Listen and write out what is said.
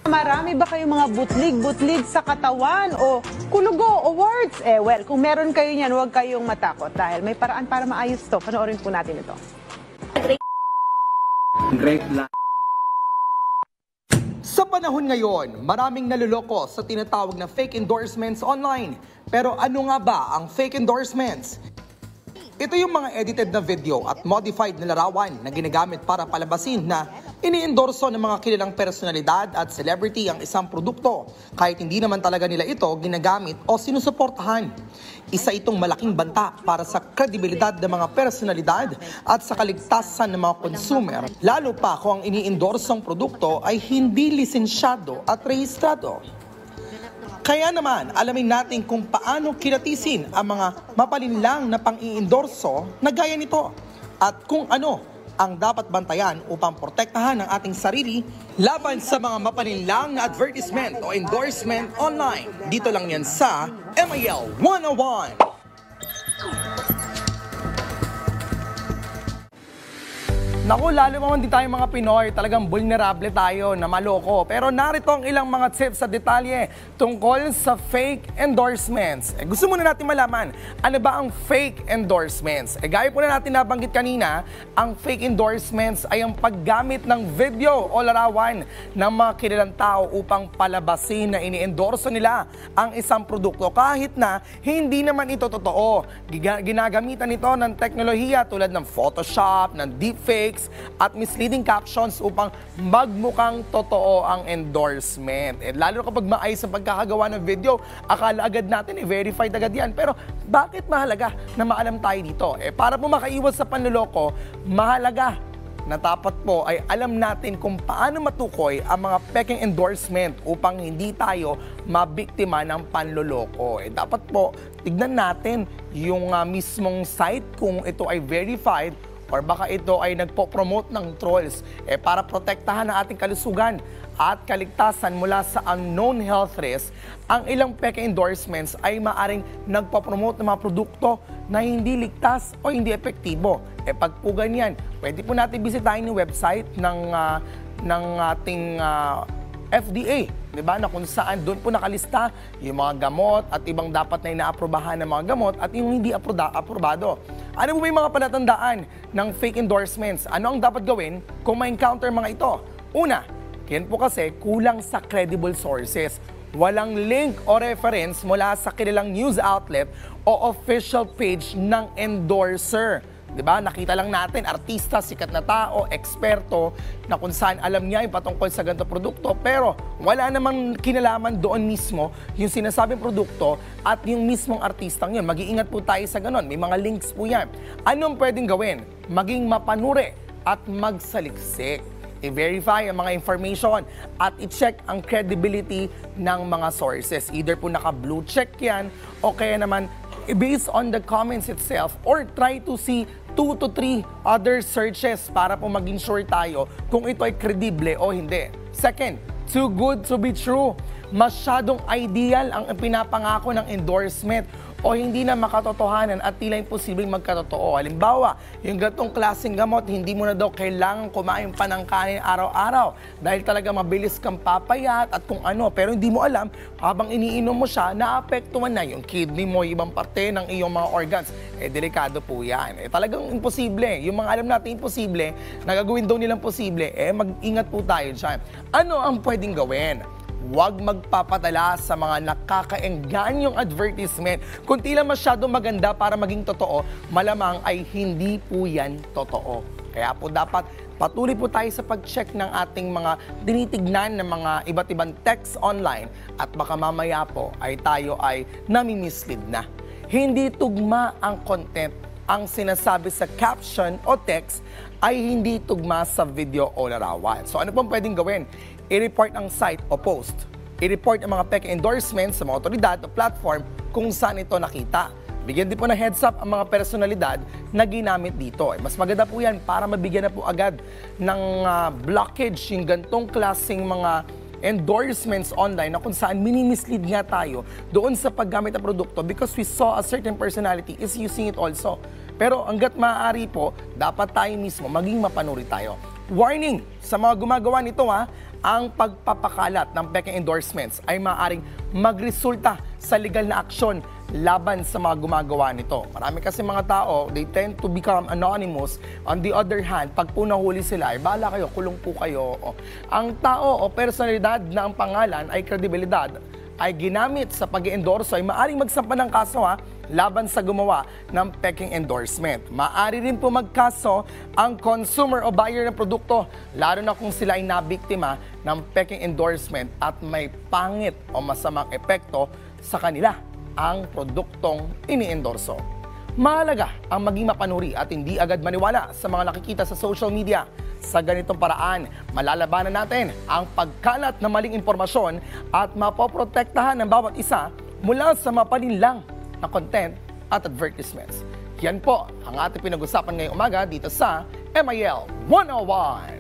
Marami ba kayong mga butlig-butlig sa katawan o kulugo o warts? Well, kung meron kayo niyan, huwag kayong matakot dahil may paraan para maayos to. Panoorin po natin ito. Great luck. Sa panahon ngayon, maraming naluloko sa tinatawag na fake endorsements online. Pero ano nga ba ang fake endorsements? Ito yung mga edited na video at modified na larawan na ginagamit para palabasin na ini-endorso ng mga kilalang personalidad at celebrity ang isang produkto kahit hindi naman talaga nila ito ginagamit o sinusuportahan. Isa itong malaking banta para sa kredibilidad ng mga personalidad at sa kaligtasan ng mga consumer, lalo pa kung ang ini-endorsong produkto ay hindi lisensyado at rehistrado. Kaya naman, alamin natin kung paano kilatisin ang mga mapalinlang na pang-iendorso na gaya nito at kung ano ang dapat bantayan upang protektahan ang ating sarili laban sa mga mapalinlang na advertisement o endorsement online. Dito lang yan sa MIL 101. Naku, lalo naman din tayo mga Pinoy, talagang vulnerable tayo na maloko. Pero narito ang ilang mga tips at detalye tungkol sa fake endorsements. Gusto muna natin malaman, ano ba ang fake endorsements? Gaya po na natin nabanggit kanina, ang fake endorsements ay ang paggamit ng video o larawan ng mga kilalang tao upang palabasin na ini-endorso nila ang isang produkto kahit na hindi naman ito totoo. Ginagamitan ito ng teknolohiya tulad ng Photoshop, ng deepfake, at misleading captions upang magmukhang totoo ang endorsement. Lalo kapag maayos sa pagkakagawa ng video, akala agad natin verified agad yan. Pero bakit mahalaga na maalam tayo dito? Para po makaiwas sa panloloko, mahalaga na dapat po ay alam natin kung paano matukoy ang mga peking endorsement upang hindi tayo mabiktima ng panloloko. Dapat po tignan natin yung mismong site kung ito ay verified or baka ito ay nagpo-promote ng trolls para protektahan ang ating kalusugan at kaligtasan mula sa unknown health risk. Ang ilang peke endorsements ay maaring nagpo-promote ng mga produkto na hindi ligtas o hindi epektibo. Pag po ganyan, pwede po natin bisitahin yung website ng ating FDA, diba? Na kung saan doon po nakalista yung mga gamot at ibang dapat na inaaprobahan ng mga gamot at yung hindi aprobado. Ano po yung mga palatandaan ng fake endorsements? Ano ang dapat gawin kung ma-encounter mga ito? Una, yan po kasi kulang sa credible sources. Walang link o reference mula sa kilalang news outlet o official page ng endorser. Diba? Nakita lang natin, artista, sikat na tao, eksperto, na kung saan alam niya yung patungkol sa ganito produkto, pero wala namang kinalaman doon mismo yung sinasabing produkto at yung mismong artistang yun. Mag-iingat po tayo sa ganon. May mga links po yan. Anong pwedeng gawin? Maging mapanuri at magsaliksik. I-verify ang mga information at i-check ang credibility ng mga sources. Either po naka-blue check yan o kaya naman based on the comments itself or try to see 2 to 3 other searches para po maging sure tayo kung ito ay kredible o hindi. Second, too good to be true. Masyadong ideal ang pinapangako ng endorsement o hindi na makatotohanan at tila imposibleng magkatotoo. Halimbawa, yung gatong klaseng gamot, hindi mo na daw kailangan kumain pa ng kanin araw-araw dahil talaga mabilis kang papayat at kung ano. Pero hindi mo alam, habang iniinom mo siya, naapektuhan na yung kidney mo, ibang parte ng iyong mga organs. Delikado po yan. Talagang imposible. Yung mga alam natin imposible, nagagawin daw nilang posible, mag-ingat po tayo dyan. Ano ang pwedeng gawin? Huwag magpapadala sa mga nakakaengganyong advertisement. Kung tila masyadong maganda para maging totoo, malamang ay hindi po yan totoo. Kaya po dapat patuloy po tayo sa pag-check ng ating mga tinitignan ng mga iba't ibang text online at baka mamaya po ay tayo ay nami-mislead na. Hindi tugma ang content. Ang sinasabi sa caption o text ay hindi tugma sa video o larawan. So ano pong pwedeng gawin? I-report ang site o post. I-report ang mga peke endorsements sa mga otoridad o platform kung saan ito nakita. Bigyan din po ng heads up ang mga personalidad na ginamit dito. Mas maganda po yan para mabigyan na po agad ng blockage yung gantong klaseng mga endorsements online na kung saan mini-mislead nga tayo doon sa paggamit ng produkto because we saw a certain personality is using it also. Pero hanggat maaari po, dapat tayo mismo maging mapanuri tayo. Warning sa mga gumagawa nito ang pagpapakalat ng peking endorsements ay maaaring magresulta sa legal na aksyon laban sa mga gumagawa nito. Marami kasi mga tao, they tend to become anonymous. On the other hand, pag po nahuli sila, ay bahala kayo, kulong po kayo. Ang tao o personalidad na ang pangalan ay kredibilidad ay ginamit sa pag-endorso ay maaaring magsampa ng kaso laban sa gumawa ng peking endorsement. Maaari rin po magkaso ang consumer o buyer ng produkto, lalo na kung sila ay nabiktima ng peking endorsement at may pangit o masamang epekto sa kanila ang produktong ini-endorso. Mahalaga ang maging mapanuri at hindi agad maniwala sa mga nakikita sa social media. Sa ganitong paraan, malalabanan natin ang pagkalat ng maling impormasyon at mapoprotektahan ng bawat isa mula sa mapalinlang na content at advertisements. Yan po ang ating pinag-usapan ngayong umaga dito sa MIL 101.